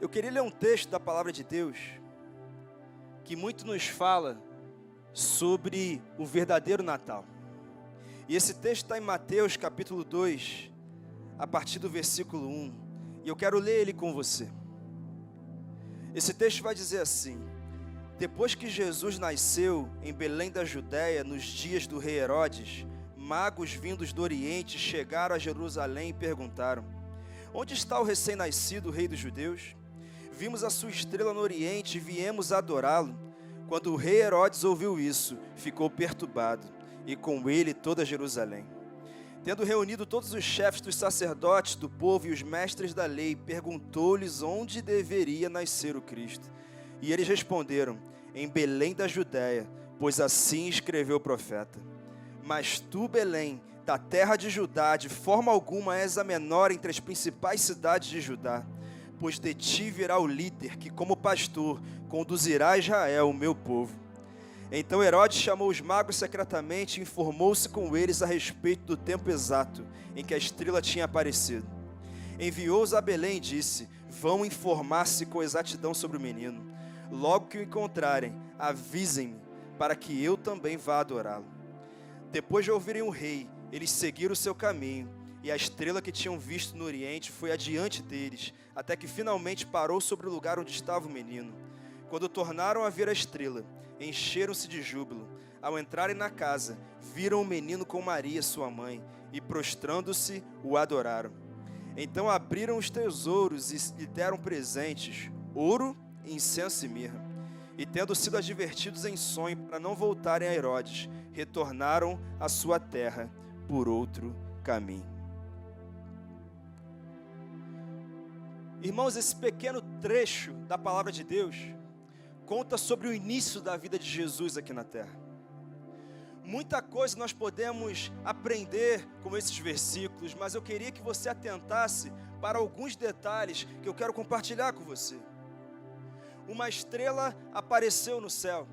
Eu queria ler um texto da palavra de Deus que muito nos fala sobre o verdadeiro Natal. E esse texto está em Mateus capítulo 2, a partir do versículo 1. E eu quero ler ele com você. Esse texto vai dizer assim: depois que Jesus nasceu em Belém da Judéia, nos dias do rei Herodes, magos vindos do Oriente chegaram a Jerusalém e perguntaram: onde está o recém-nascido rei dos judeus? Vimos a sua estrela no Oriente e viemos adorá-lo. Quando o rei Herodes ouviu isso, ficou perturbado, e com ele toda Jerusalém. Tendo reunido todos os chefes dos sacerdotes do povo e os mestres da lei, perguntou-lhes onde deveria nascer o Cristo. E eles responderam: em Belém da Judéia, pois assim escreveu o profeta. Mas tu, Belém, da terra de Judá, de forma alguma és a menor entre as principais cidades de Judá, pois de ti virá o líder que, como pastor, conduzirá a Israel, o meu povo. Então Herodes chamou os magos secretamente e informou-se com eles a respeito do tempo exato em que a estrela tinha aparecido. Enviou-os a Belém e disse: vão informar-se com exatidão sobre o menino. Logo que o encontrarem, avisem-me, para que eu também vá adorá-lo. Depois de ouvirem o rei, eles seguiram o seu caminho, e a estrela que tinham visto no Oriente foi adiante deles, até que finalmente parou sobre o lugar onde estava o menino. Quando tornaram a ver a estrela, encheram-se de júbilo. Ao entrarem na casa, viram o menino com Maria, sua mãe, e prostrando-se, o adoraram. Então abriram os tesouros e lhe deram presentes: ouro, incenso e mirra. E tendo sido advertidos em sonho para não voltarem a Herodes, retornaram à sua terra por outro caminho. Irmãos, esse pequeno trecho da palavra de Deus conta sobre o início da vida de Jesus aqui na terra. Muita coisa nós podemos aprender com esses versículos, mas eu queria que você atentasse para alguns detalhes que eu quero compartilhar com você. Uma estrela apareceu no céu.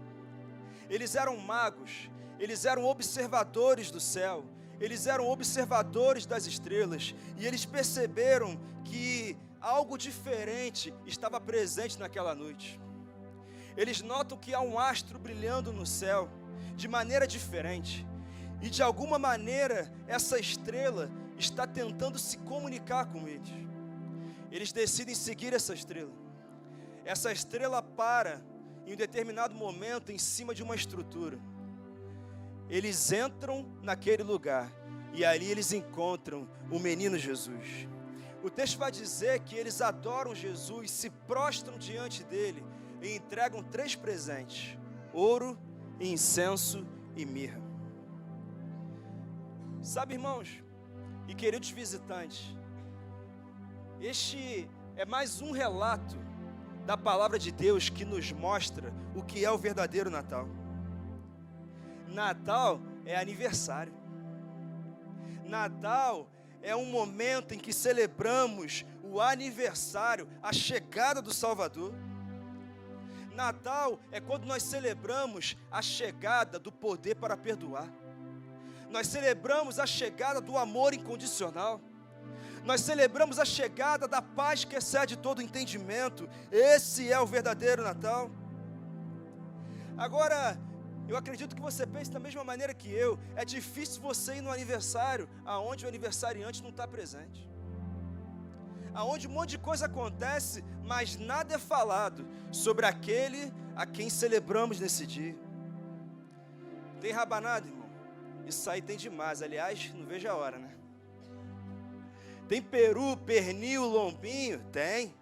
Eles eram magos, eles eram observadores do céu, eles eram observadores das estrelas, e eles perceberam que algo diferente estava presente naquela noite. Eles notam que há um astro brilhando no céu, de maneira diferente, e de alguma maneira essa estrela está tentando se comunicar com eles. Eles decidem seguir essa estrela. Essa estrela para em um determinado momento em cima de uma estrutura. Eles entram naquele lugar e ali eles encontram o menino Jesus. O texto vai dizer que eles adoram Jesus, se prostram diante dele e entregam 3 presentes: ouro, incenso e mirra. Sabe, irmãos e queridos visitantes, este é mais um relato da palavra de Deus que nos mostra o que é o verdadeiro Natal. Natal é aniversário. Natal é um momento em que celebramos o aniversário, a chegada do Salvador. Natal é quando nós celebramos a chegada do poder para perdoar. Nós celebramos a chegada do amor incondicional. Nós celebramos a chegada da paz que excede todo entendimento. Esse é o verdadeiro Natal. Agora, eu acredito que você pense da mesma maneira que eu. É difícil você ir no aniversário aonde o aniversariante não está presente, aonde um monte de coisa acontece, mas nada é falado sobre aquele a quem celebramos nesse dia. Tem rabanada, irmão? Isso aí tem demais. Aliás, não vejo a hora, né? Tem peru, pernil, lombinho? Tem.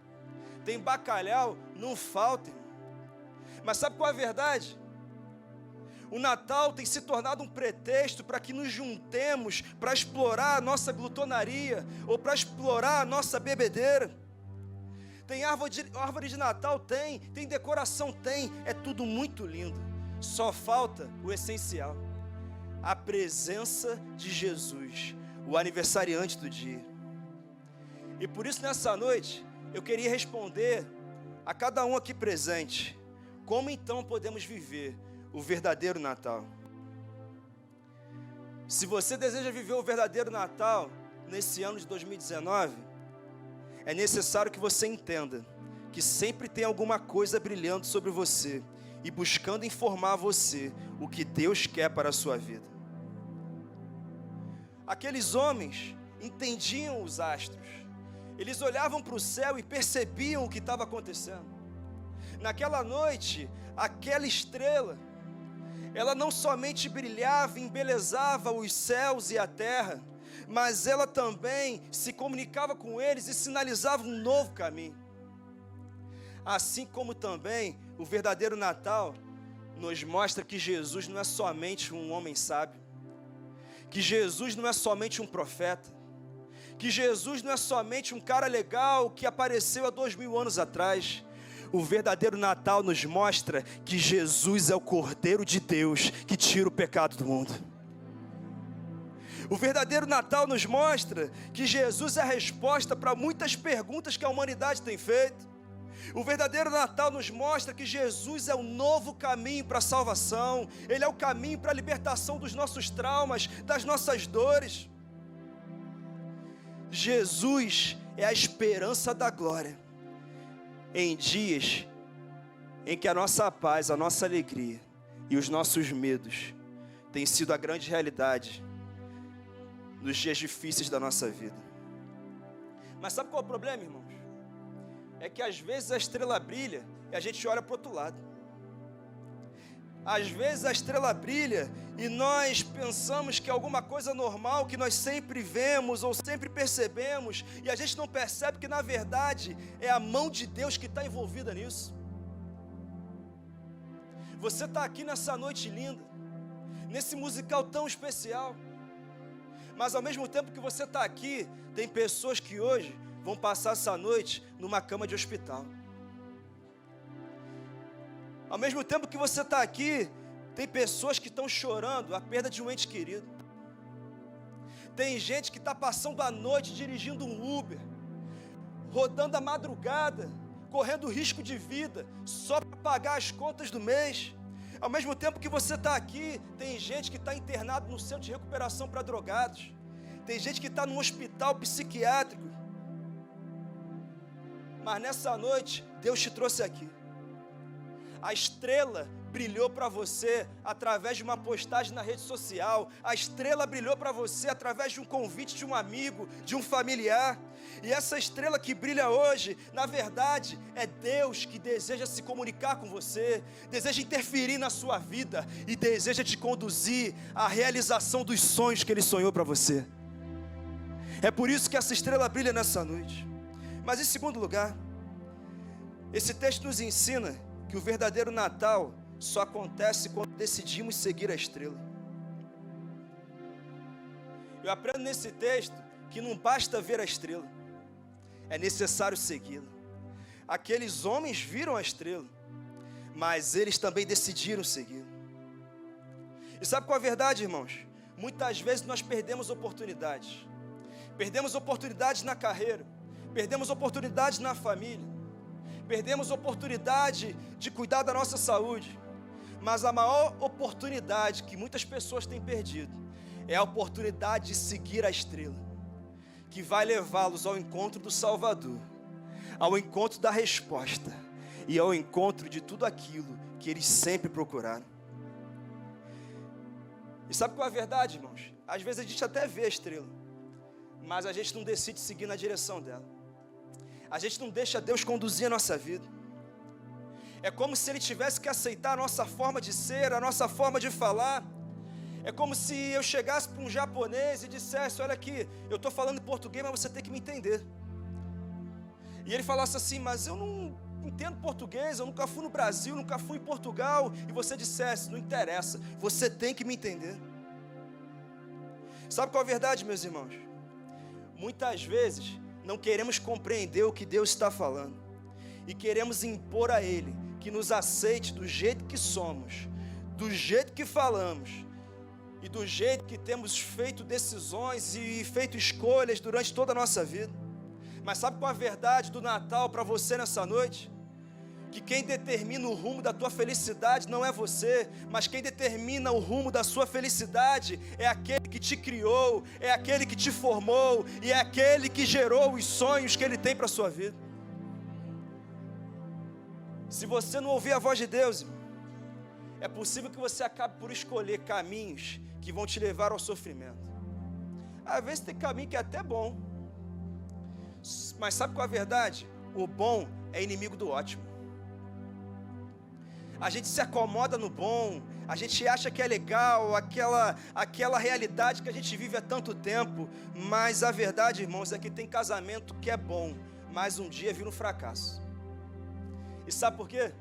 Tem bacalhau? Não falta, irmão. Mas sabe qual é a verdade? O Natal tem se tornado um pretexto para que nos juntemos para explorar a nossa glutonaria ou para explorar a nossa bebedeira. Tem árvore de Natal? Tem decoração? Tem. É tudo muito lindo. Só falta o essencial: a presença de Jesus, o aniversariante do dia. E por isso nessa noite eu queria responder a cada um aqui presente: como então podemos viver o verdadeiro Natal? Se você deseja viver o verdadeiro Natal nesse ano de 2019, é necessário que você entenda que sempre tem alguma coisa brilhando sobre você e buscando informar você o que Deus quer para a sua vida. Aqueles homens entendiam os astros, eles olhavam para o céu e percebiam o que estava acontecendo. Naquela noite, aquela estrela, ela não somente brilhava e embelezava os céus e a terra, mas ela também se comunicava com eles e sinalizava um novo caminho. Assim como também o verdadeiro Natal nos mostra que Jesus não é somente um homem sábio, que Jesus não é somente um profeta, que Jesus não é somente um cara legal que apareceu há 2000 anos atrás. O verdadeiro Natal nos mostra que Jesus é o Cordeiro de Deus que tira o pecado do mundo. O verdadeiro Natal nos mostra que Jesus é a resposta para muitas perguntas que a humanidade tem feito. O verdadeiro Natal nos mostra que Jesus é o novo caminho para a salvação. Ele é o caminho para a libertação dos nossos traumas, das nossas dores. Jesus é a esperança da glória em dias em que a nossa paz, a nossa alegria e os nossos medos têm sido a grande realidade nos dias difíceis da nossa vida. Mas sabe qual é o problema, irmãos? É que às vezes a estrela brilha e a gente olha para o outro lado. Às vezes a estrela brilha e nós pensamos que é alguma coisa normal, que nós sempre vemos ou sempre percebemos, e a gente não percebe que na verdade é a mão de Deus que está envolvida nisso. Você está aqui nessa noite linda, nesse musical tão especial, mas ao mesmo tempo que você está aqui, tem pessoas que hoje vão passar essa noite numa cama de hospital. Ao mesmo tempo que você está aqui, tem pessoas que estão chorando a perda de um ente querido. Tem gente que está passando a noite dirigindo um Uber, rodando a madrugada, correndo risco de vida, só para pagar as contas do mês. Ao mesmo tempo que você está aqui, tem gente que está internado no centro de recuperação para drogados. Tem gente que está num hospital psiquiátrico. Mas nessa noite, Deus te trouxe aqui. A estrela brilhou para você através de uma postagem na rede social. A estrela brilhou para você através de um convite de um amigo, de um familiar. E essa estrela que brilha hoje, na verdade, é Deus que deseja se comunicar com você, deseja interferir na sua vida e deseja te conduzir à realização dos sonhos que Ele sonhou para você. É por isso que essa estrela brilha nessa noite. Mas em segundo lugar, esse texto nos ensina que o verdadeiro Natal só acontece quando decidimos seguir a estrela. Eu aprendo nesse texto que não basta ver a estrela, é necessário segui-la. Aqueles homens viram a estrela, mas eles também decidiram segui-la. E sabe qual é a verdade, irmãos? Muitas vezes nós perdemos oportunidades. Perdemos oportunidades na carreira, perdemos oportunidades na família, perdemos oportunidade de cuidar da nossa saúde, mas a maior oportunidade que muitas pessoas têm perdido é a oportunidade de seguir a estrela, que vai levá-los ao encontro do Salvador, ao encontro da resposta e ao encontro de tudo aquilo que eles sempre procuraram. E sabe qual é a verdade, irmãos? Às vezes a gente até vê a estrela, mas a gente não decide seguir na direção dela. A gente não deixa Deus conduzir a nossa vida. É como se Ele tivesse que aceitar a nossa forma de ser, a nossa forma de falar. É como se eu chegasse para um japonês e dissesse: olha aqui, eu estou falando em português, mas você tem que me entender. E ele falasse assim: mas eu não entendo português, eu nunca fui no Brasil, nunca fui em Portugal. E você dissesse: não interessa, você tem que me entender. Sabe qual é a verdade, meus irmãos? Muitas vezes não queremos compreender o que Deus está falando e queremos impor a Ele que nos aceite do jeito que somos, do jeito que falamos e do jeito que temos feito decisões e feito escolhas durante toda a nossa vida. Mas sabe qual é a verdade do Natal para você nessa noite? que quem determina o rumo da tua felicidade não é você, mas quem determina o rumo da sua felicidade é aquele que te criou, é aquele que te formou e é aquele que gerou os sonhos que Ele tem para a sua vida. Se você não ouvir a voz de Deus, irmão, é possível que você acabe por escolher caminhos que vão te levar ao sofrimento. Às vezes tem caminho que é até bom, mas sabe qual é a verdade? O bom é inimigo do ótimo. A gente se acomoda no bom, a gente acha que é legal, aquela realidade que a gente vive há tanto tempo, mas a verdade, irmãos, é que tem casamento que é bom, mas um dia vira um fracasso. E sabe por quê?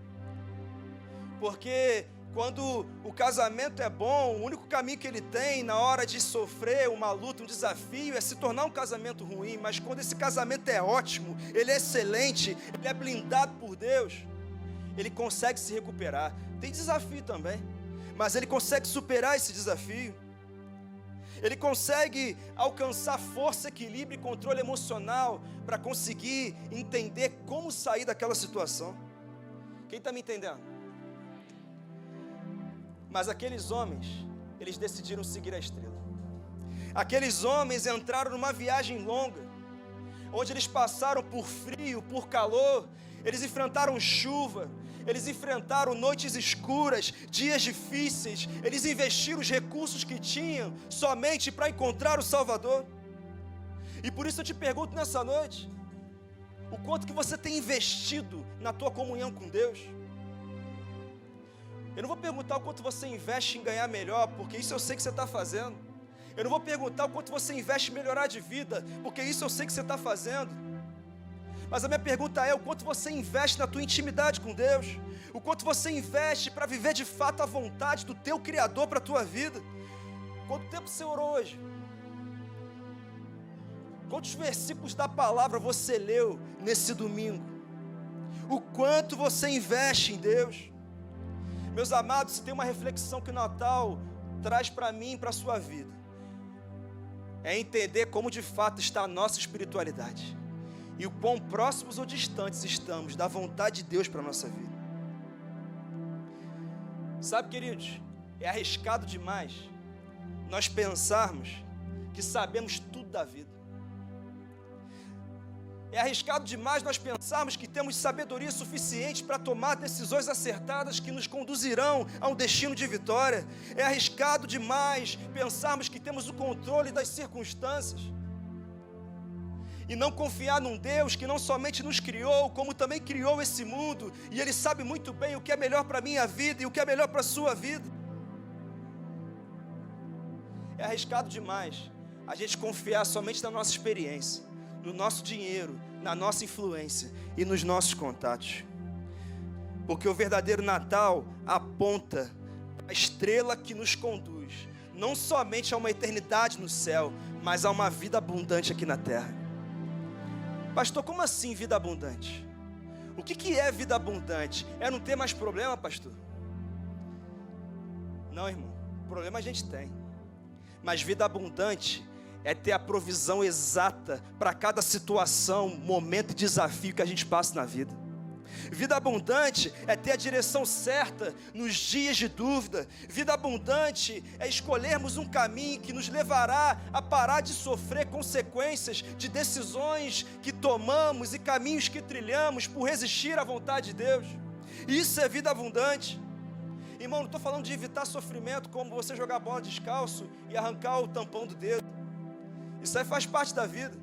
Porque quando o casamento é bom, o único caminho que ele tem na hora de sofrer uma luta, um desafio, é se tornar um casamento ruim. Mas quando esse casamento é ótimo, ele é excelente, ele é blindado por Deus, ele consegue se recuperar. Tem desafio também, mas ele consegue superar esse desafio. Ele consegue alcançar força, equilíbrio e controle emocional para conseguir entender como sair daquela situação. Quem está me entendendo? Mas aqueles homens, eles decidiram seguir a estrela. Aqueles homens entraram numa viagem longa, onde eles passaram por frio, por calor, eles enfrentaram chuva, eles enfrentaram noites escuras, dias difíceis, eles investiram os recursos que tinham somente para encontrar o Salvador. E por isso eu te pergunto nessa noite, o quanto que você tem investido na tua comunhão com Deus? Eu não vou perguntar o quanto você investe em ganhar melhor, porque isso eu sei que você está fazendo. Eu não vou perguntar o quanto você investe em melhorar de vida, porque isso eu sei que você está fazendo. Mas a minha pergunta é, o quanto você investe na tua intimidade com Deus? O quanto você investe para viver de fato a vontade do teu Criador para a tua vida? Quanto tempo você orou hoje? Quantos versículos da palavra você leu nesse domingo? O quanto você investe em Deus? Meus amados, se tem uma reflexão que o Natal traz para mim e para a sua vida, é entender como de fato está a nossa espiritualidade e o quão próximos ou distantes estamos da vontade de Deus para a nossa vida. Sabe, queridos, é arriscado demais nós pensarmos que sabemos tudo da vida. É arriscado demais nós pensarmos que temos sabedoria suficiente para tomar decisões acertadas que nos conduzirão a um destino de vitória. É arriscado demais pensarmos que temos o controle das circunstâncias e não confiar num Deus que não somente nos criou, como também criou esse mundo, e Ele sabe muito bem o que é melhor para a minha vida e o que é melhor para a sua vida. É arriscado demais a gente confiar somente na nossa experiência, no nosso dinheiro, na nossa influência e nos nossos contatos. Porque o verdadeiro Natal aponta a estrela que nos conduz, não somente a uma eternidade no céu, mas a uma vida abundante aqui na terra. Pastor, como assim vida abundante? O que é vida abundante? É não ter mais problema, pastor? Não, irmão, problema a gente tem, mas vida abundante é ter a provisão exata para cada situação, momento e desafio que a gente passa na vida. Vida abundante é ter a direção certa nos dias de dúvida. Vida abundante é escolhermos um caminho que nos levará a parar de sofrer consequências de decisões que tomamos e caminhos que trilhamos por resistir à vontade de Deus. Isso é vida abundante. Irmão, não estou falando de evitar sofrimento como você jogar bola descalço e arrancar o tampão do dedo. Isso aí faz parte da vida.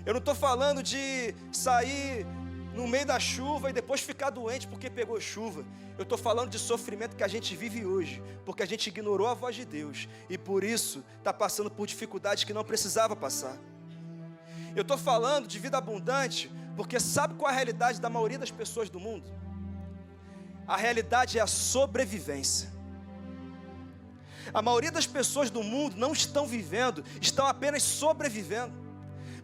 Eu não estou falando de sair no meio da chuva e depois ficar doente porque pegou chuva. Eu estou falando de sofrimento que a gente vive hoje, porque a gente ignorou a voz de Deus e por isso está passando por dificuldades que não precisava passar. Eu estou falando de vida abundante porque sabe qual é a realidade da maioria das pessoas do mundo? A realidade é a sobrevivência. A maioria das pessoas do mundo não estão vivendo, estão apenas sobrevivendo.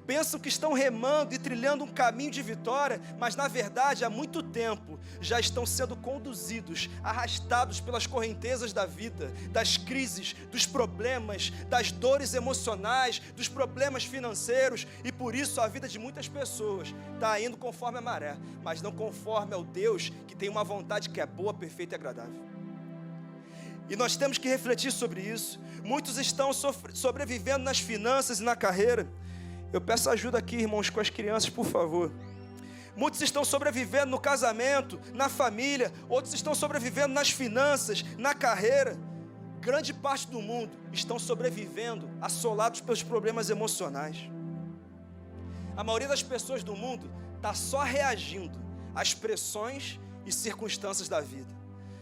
pensam que estão remando e trilhando um caminho de vitória, mas na verdade há muito tempo já estão sendo conduzidos, arrastados pelas correntezas da vida, das crises, dos problemas, das dores emocionais, dos problemas financeiros, e por isso a vida de muitas pessoas está indo conforme a maré, mas não conforme ao Deus que tem uma vontade que é boa, perfeita e agradável. E nós temos que refletir sobre isso. Muitos estão sobrevivendo nas finanças e na carreira. Eu peço ajuda aqui, irmãos, com as crianças, por favor. Muitos estão sobrevivendo no casamento, na família. Outros estão sobrevivendo nas finanças, na carreira. Grande parte do mundo estão sobrevivendo, assolados pelos problemas emocionais. A maioria das pessoas do mundo está só reagindo às pressões e circunstâncias da vida.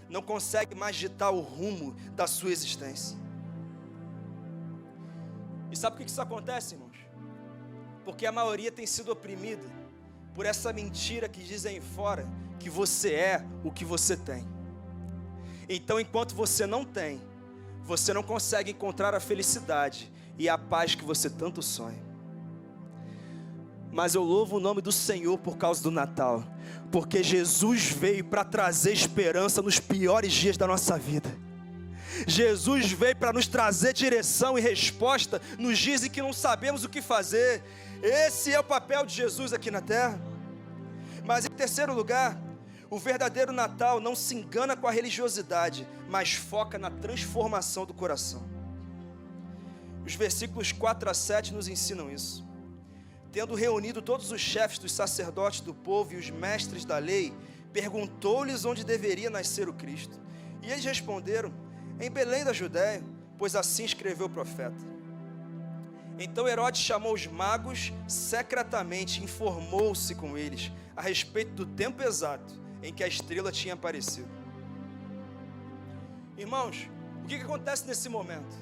Não consegue mais ditar o rumo da sua existência. E sabe por que isso acontece, irmãos? Porque a maioria tem sido oprimida por essa mentira que dizem fora, que você é o que você tem. Então, enquanto você não tem, você não consegue encontrar a felicidade e a paz que você tanto sonha. Mas eu louvo o nome do Senhor por causa do Natal, porque Jesus veio para trazer esperança nos piores dias da nossa vida. Jesus veio para nos trazer direção e resposta nos dias em que não sabemos o que fazer. Esse é o papel de Jesus aqui na terra. Mas em terceiro lugar, o verdadeiro Natal não se engana com a religiosidade, mas foca na transformação do coração. Os versículos 4 a 7 nos ensinam isso. Tendo reunido todos os chefes dos sacerdotes do povo e os mestres da lei, perguntou-lhes onde deveria nascer o Cristo. E eles responderam: em Belém da Judéia, pois assim escreveu o profeta. Então Herodes chamou os magos secretamente e informou-se com eles a respeito do tempo exato em que a estrela tinha aparecido. Irmãos, o que acontece nesse momento?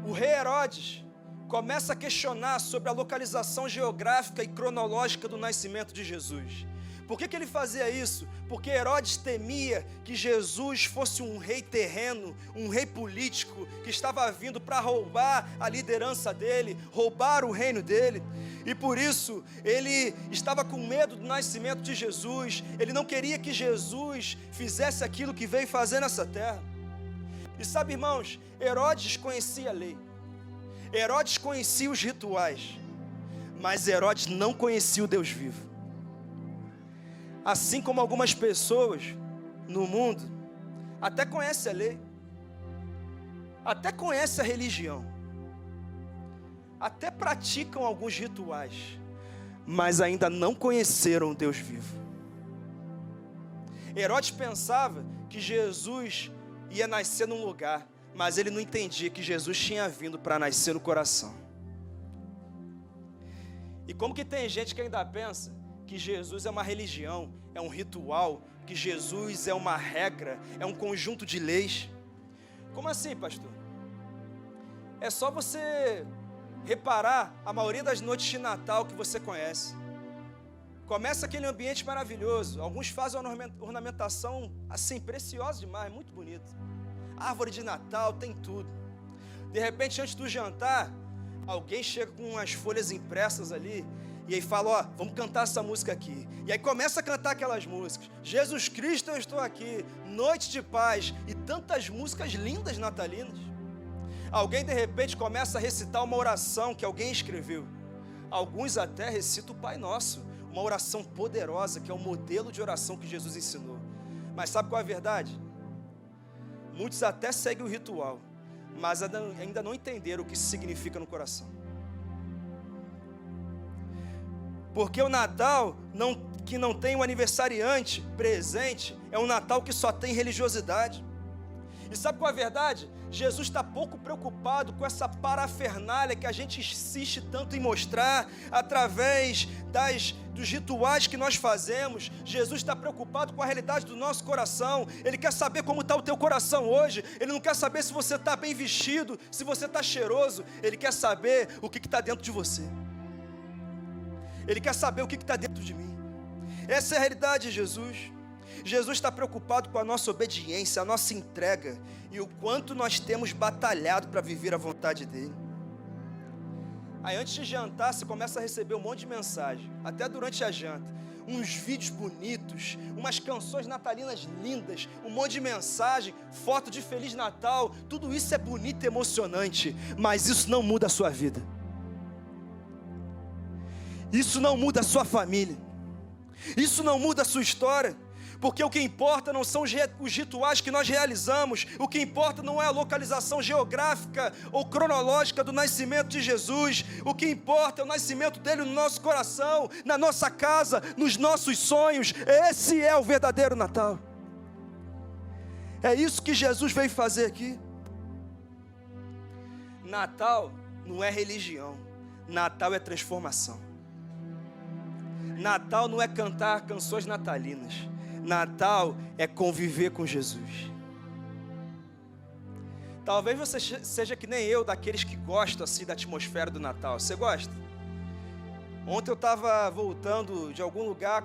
O rei Herodes começa a questionar sobre a localização geográfica e cronológica do nascimento de Jesus. Por que ele fazia isso? Porque Herodes temia que Jesus fosse um rei terreno, um rei político, que estava vindo para roubar a liderança dele, roubar o reino dele. E por isso, ele estava com medo do nascimento de Jesus. Ele não queria que Jesus fizesse aquilo que veio fazer nessa terra. E sabe, irmãos, Herodes conhecia a lei. Herodes conhecia os rituais, mas Herodes não conhecia o Deus vivo. Assim como algumas pessoas no mundo até conhecem a lei, até conhecem a religião, até praticam alguns rituais, mas ainda não conheceram o Deus vivo. Herodes pensava que Jesus ia nascer num lugar, mas ele não entendia que Jesus tinha vindo para nascer no coração. E como que tem gente que ainda pensa que Jesus é uma religião, é um ritual, que Jesus é uma regra, é um conjunto de leis? Como assim, pastor? É só você reparar a maioria das noites de Natal que você conhece. Começa aquele ambiente maravilhoso, alguns fazem uma ornamentação assim, preciosa demais, muito bonita. Árvore de Natal, tem tudo. De repente, antes do jantar, alguém chega com umas folhas impressas ali, e aí fala: ó, vamos cantar essa música aqui. E aí começa a cantar aquelas músicas. Jesus Cristo, eu estou aqui. Noite de paz. E tantas músicas lindas natalinas. Alguém de repente começa a recitar uma oração que alguém escreveu. Alguns até recitam o Pai Nosso. Uma oração poderosa, que é o modelo de oração que Jesus ensinou. Mas sabe qual é a verdade? Muitos até seguem o ritual, mas ainda não entenderam o que isso significa no coração. Porque o Natal, que não tem um aniversariante presente, é um Natal que só tem religiosidade. E sabe qual é a verdade? Jesus está pouco preocupado com essa parafernália que a gente insiste tanto em mostrar através dos rituais que nós fazemos. Jesus está preocupado com a realidade do nosso coração. Ele quer saber como está o teu coração hoje. Ele não quer saber se você está bem vestido, se você está cheiroso. Ele quer saber o que está dentro de você. Ele quer saber o que está dentro de mim. Essa é a realidade de Jesus. Jesus está preocupado com a nossa obediência, a nossa entrega e o quanto nós temos batalhado para viver a vontade dele. Aí antes de jantar, você começa a receber um monte de mensagem, até durante a janta. Uns vídeos bonitos, umas canções natalinas lindas, um monte de mensagem, foto de Feliz Natal. Tudo isso é bonito e emocionante, mas isso não muda a sua vida. Isso não muda a sua família. Isso não muda a sua história. Porque o que importa não são os rituais que nós realizamos. O que importa não é a localização geográfica ou cronológica do nascimento de Jesus. O que importa é o nascimento dele no nosso coração, na nossa casa, nos nossos sonhos. Esse é o verdadeiro Natal. É isso que Jesus veio fazer aqui. Natal não é religião. Natal é transformação. Natal não é cantar canções natalinas. Natal é conviver com Jesus. Talvez você seja que nem eu, daqueles que gostam assim da atmosfera do Natal. Você gosta? Ontem eu estava voltando de algum lugar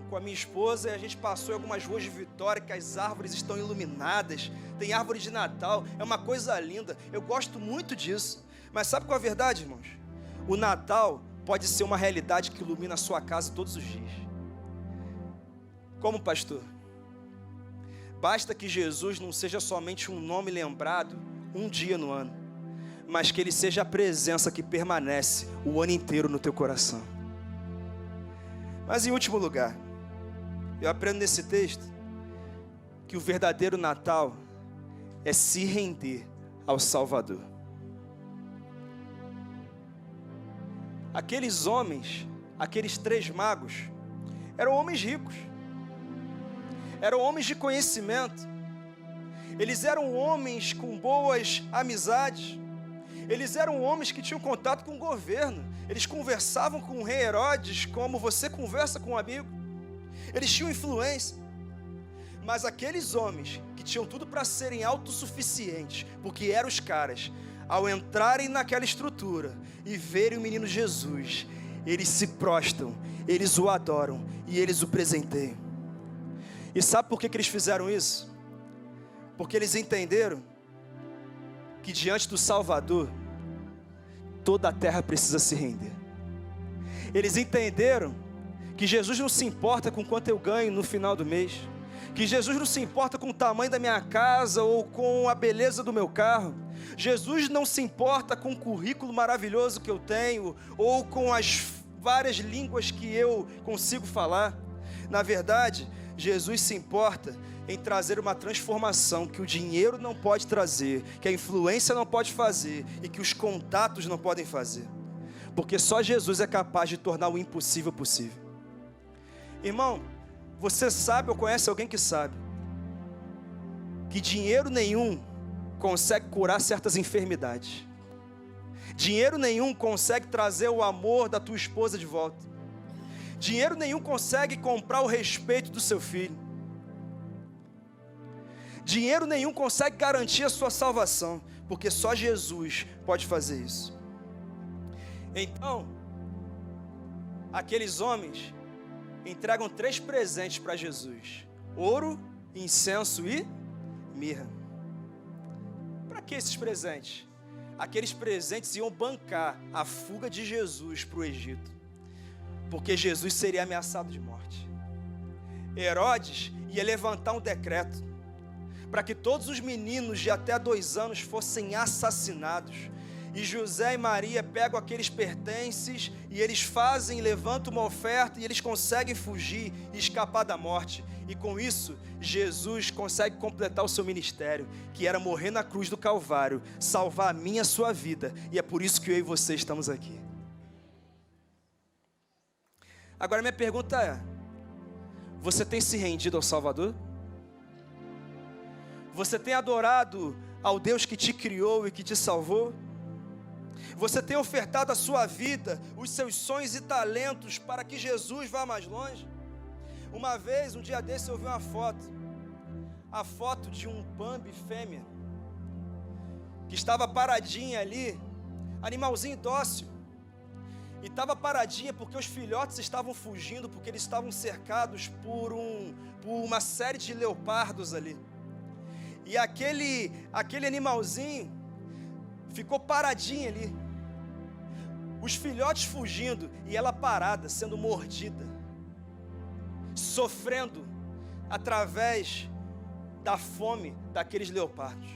com a minha esposa e a gente passou em algumas ruas de Vitória que as árvores estão iluminadas. Tem árvore de Natal, é uma coisa linda. Eu gosto muito disso. Mas sabe qual é a verdade, irmãos? O Natal pode ser uma realidade que ilumina a sua casa todos os dias. Como pastor? Basta que Jesus não seja somente um nome lembrado um dia no ano, mas que Ele seja a presença que permanece o ano inteiro no teu coração. Mas em último lugar, eu aprendo nesse texto que o verdadeiro Natal é se render ao Salvador. Aqueles homens, aqueles 3 magos, eram homens ricos. Eram homens de conhecimento. Eles eram homens com boas amizades. Eles eram homens que tinham contato com o governo. Eles conversavam com o rei Herodes como você conversa com um amigo. Eles tinham influência. Mas aqueles homens que tinham tudo para serem autossuficientes, porque eram os caras, ao entrarem naquela estrutura e verem o menino Jesus, eles se prostram, eles o adoram e eles o presenteiam. E sabe por que eles fizeram isso? Porque eles entenderam que diante do Salvador, toda a terra precisa se render. Eles entenderam que Jesus não se importa com quanto eu ganho no final do mês, que Jesus não se importa com o tamanho da minha casa ou com a beleza do meu carro. Jesus não se importa com o currículo maravilhoso que eu tenho ou com as várias línguas que eu consigo falar. Na verdade, Jesus se importa em trazer uma transformação que o dinheiro não pode trazer, que a influência não pode fazer e que os contatos não podem fazer. Porque só Jesus é capaz de tornar o impossível possível. Irmão, você sabe ou conhece alguém que sabe que dinheiro nenhum consegue curar certas enfermidades. Dinheiro nenhum consegue trazer o amor da tua esposa de volta. Dinheiro nenhum consegue comprar o respeito do seu filho. Dinheiro nenhum consegue garantir a sua salvação, porque só Jesus pode fazer isso. Então, aqueles homens entregam 3 presentes para Jesus: ouro, incenso e mirra. Para que esses presentes? Aqueles presentes iam bancar a fuga de Jesus para o Egito, porque Jesus seria ameaçado de morte. Herodes ia levantar um decreto para que todos os meninos de até 2 anos fossem assassinados. E José e Maria pegam aqueles pertences e eles levantam uma oferta e eles conseguem fugir e escapar da morte. E com isso, Jesus consegue completar o seu ministério, que era morrer na cruz do Calvário, salvar a minha e a sua vida. E é por isso que eu e você estamos aqui. Agora minha pergunta é: você tem se rendido ao Salvador? Você tem adorado ao Deus que te criou e que te salvou? Você tem ofertado a sua vida, os seus sonhos e talentos para que Jesus vá mais longe? Uma vez, um dia desse, eu vi uma foto. A foto de um Bambi fêmea que estava paradinha ali, animalzinho dócil. E estava paradinha porque os filhotes estavam fugindo, porque eles estavam cercados por uma série de leopardos ali. E aquele animalzinho ficou paradinho ali. os filhotes fugindo e ela parada, sendo mordida, sofrendo através da fome daqueles leopardos.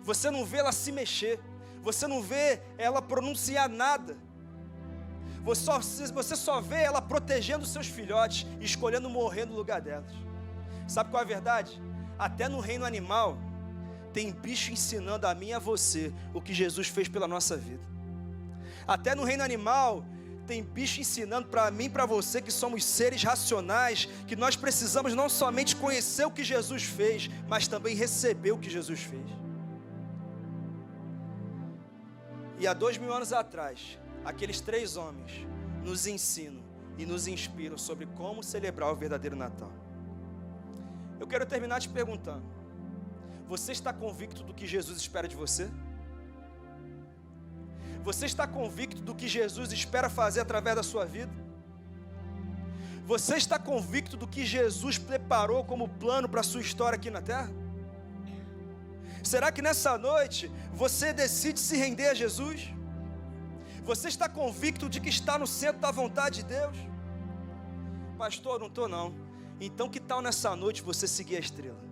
Você não vê ela se mexer, você não vê ela pronunciar nada, você só vê ela protegendo seus filhotes e escolhendo morrer no lugar delas. Sabe qual é a verdade? Até no reino animal tem bicho ensinando a mim e a você o que Jesus fez pela nossa vida. Até no reino animal tem bicho ensinando para mim e para você que somos seres racionais, que nós precisamos não somente conhecer o que Jesus fez, mas também receber o que Jesus fez. E há 2000 anos atrás, aqueles 3 homens nos ensinam e nos inspiram sobre como celebrar o verdadeiro Natal. Eu quero terminar te perguntando: você está convicto do que Jesus espera de você? Você está convicto do que Jesus espera fazer através da sua vida? Você está convicto do que Jesus preparou como plano para a sua história aqui na terra? Será que nessa noite você decide se render a Jesus? Você está convicto de que está no centro da vontade de Deus? Pastor, não estou não. Então que tal nessa noite você seguir a estrela?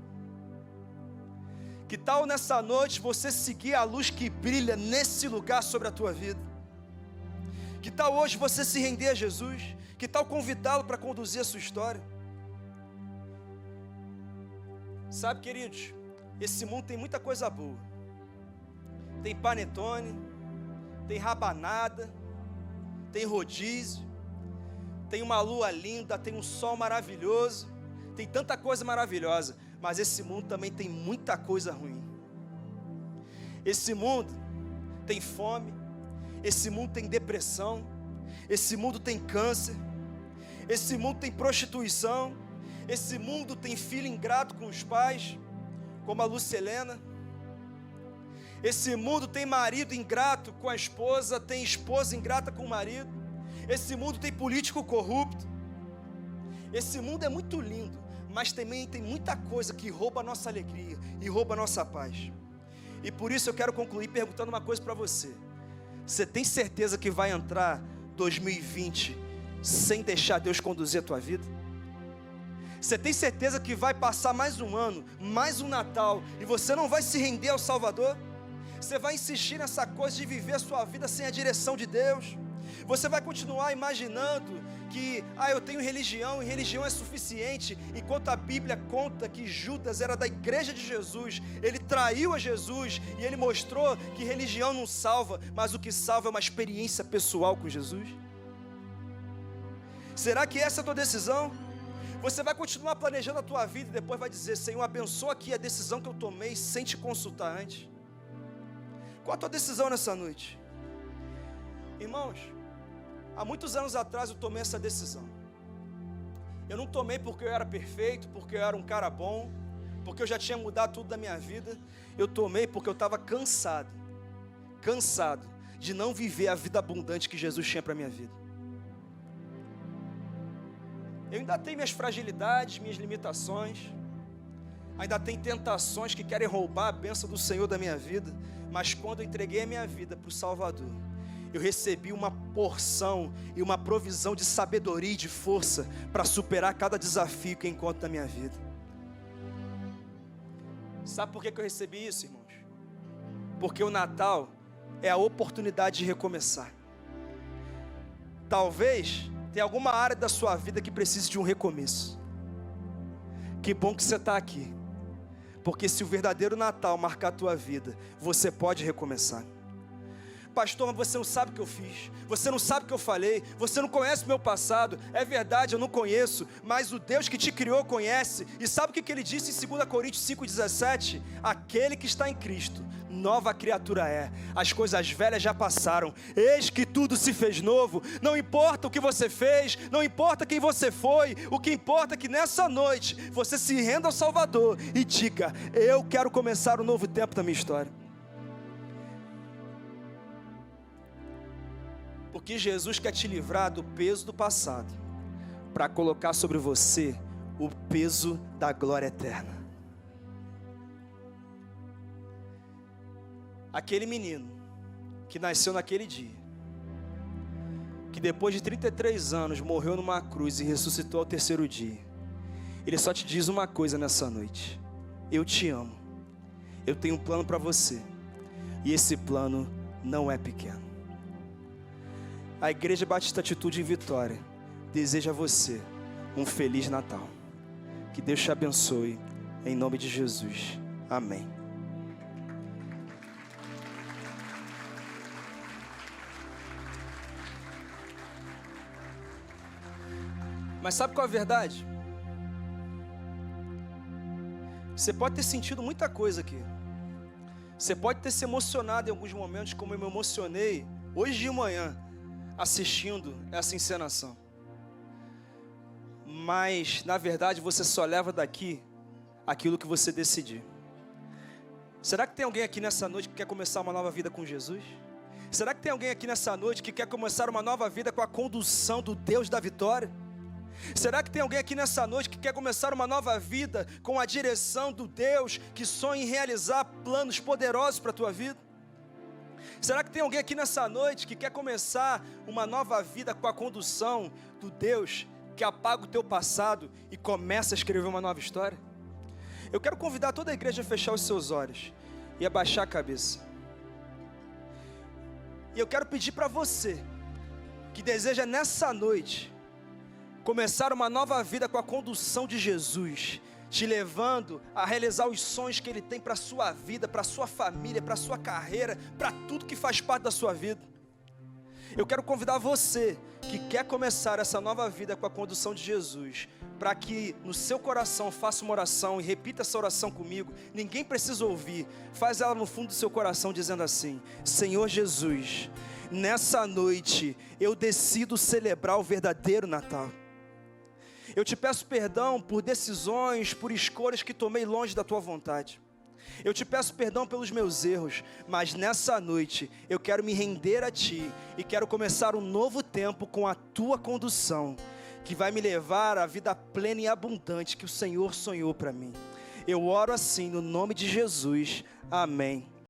Que tal nessa noite você seguir a luz que brilha nesse lugar sobre a tua vida? Que tal hoje você se render a Jesus? Que tal convidá-lo para conduzir a sua história? Sabe, queridos, esse mundo tem muita coisa boa. Tem panetone, tem rabanada, tem rodízio, tem uma lua linda, tem um sol maravilhoso, tem tanta coisa maravilhosa. Mas esse mundo também tem muita coisa ruim. Esse mundo tem fome, esse mundo tem depressão, esse mundo tem câncer, esse mundo tem prostituição, esse mundo tem filho ingrato com os pais, como a Lucelena. Esse mundo tem marido ingrato com a esposa, tem esposa ingrata com o marido. Esse mundo tem político corrupto. Esse mundo é muito lindo, mas também tem muita coisa que rouba a nossa alegria e rouba a nossa paz. E por isso eu quero concluir perguntando uma coisa para você: você tem certeza que vai entrar 2020 sem deixar Deus conduzir a tua vida? Você tem certeza que vai passar mais um ano, mais um Natal, e você não vai se render ao Salvador? Você vai insistir nessa coisa de viver a sua vida sem a direção de Deus? Você vai continuar imaginando que, eu tenho religião e religião é suficiente, enquanto a Bíblia conta que Judas era da igreja de Jesus, ele traiu a Jesus e ele mostrou que religião não salva, mas o que salva é uma experiência pessoal com Jesus? Será que essa é a tua decisão? Você vai continuar planejando a tua vida e depois vai dizer: Senhor, abençoa aqui a decisão que eu tomei sem te consultar antes. Qual a tua decisão nessa noite? Irmãos, há muitos anos atrás eu tomei essa decisão. Eu não tomei porque eu era perfeito, porque eu era um cara bom, porque eu já tinha mudado tudo da minha vida. Eu tomei porque eu estava cansado de não viver a vida abundante que Jesus tinha para a minha vida. Eu ainda tenho minhas fragilidades, minhas limitações, ainda tem tentações que querem roubar a bênção do Senhor da minha vida, mas quando eu entreguei a minha vida para o Salvador, eu recebi uma porção e uma provisão de sabedoria e de força para superar cada desafio que eu encontro na minha vida. Sabe por que eu recebi isso, irmãos? Porque o Natal é a oportunidade de recomeçar. Talvez tenha alguma área da sua vida que precise de um recomeço. Que bom que você está aqui, porque se o verdadeiro Natal marcar a tua vida, você pode recomeçar. Pastor, mas você não sabe o que eu fiz, você não sabe o que eu falei, você não conhece o meu passado. É verdade, eu não conheço, mas o Deus que te criou conhece. E sabe o que ele disse em 2 Coríntios 5,17? Aquele que está em Cristo, nova criatura é, as coisas velhas já passaram, eis que tudo se fez novo. Não importa o que você fez, não importa quem você foi, o que importa é que nessa noite você se renda ao Salvador e diga: eu quero começar um novo tempo da minha história. Porque Jesus quer te livrar do peso do passado, para colocar sobre você o peso da glória eterna. Aquele menino que nasceu naquele dia, que depois de 33 anos morreu numa cruz e ressuscitou ao terceiro dia. Ele só te diz uma coisa nessa noite: eu te amo, eu tenho um plano para você, e esse plano não é pequeno. A Igreja Batista Atitude em Vitória deseja a você um Feliz Natal. Que Deus te abençoe, em nome de Jesus. Amém. Mas sabe qual é a verdade? Você pode ter sentido muita coisa aqui. Você pode ter se emocionado em alguns momentos, como eu me emocionei hoje de manhã, assistindo essa encenação. Mas, na verdade, você só leva daqui aquilo que você decidir. Será que tem alguém aqui nessa noite que quer começar uma nova vida com Jesus? Será que tem alguém aqui nessa noite que quer começar uma nova vida com a condução do Deus da vitória? Será que tem alguém aqui nessa noite que quer começar uma nova vida com a direção do Deus que sonha em realizar planos poderosos para a tua vida? Será que tem alguém aqui nessa noite que quer começar uma nova vida com a condução do Deus que apaga o teu passado e começa a escrever uma nova história? Eu quero convidar toda a igreja a fechar os seus olhos e abaixar a cabeça. E eu quero pedir para você que deseja nessa noite começar uma nova vida com a condução de Jesus, te levando a realizar os sonhos que Ele tem para a sua vida, para a sua família, para a sua carreira, para tudo que faz parte da sua vida. Eu quero convidar você que quer começar essa nova vida com a condução de Jesus, para que no seu coração faça uma oração e repita essa oração comigo. Ninguém precisa ouvir, faz ela no fundo do seu coração dizendo assim: Senhor Jesus, nessa noite eu decido celebrar o verdadeiro Natal. Eu te peço perdão por decisões, por escolhas que tomei longe da tua vontade. Eu te peço perdão pelos meus erros, mas nessa noite eu quero me render a ti e quero começar um novo tempo com a tua condução, que vai me levar à vida plena e abundante que o Senhor sonhou para mim. Eu oro assim no nome de Jesus. Amém.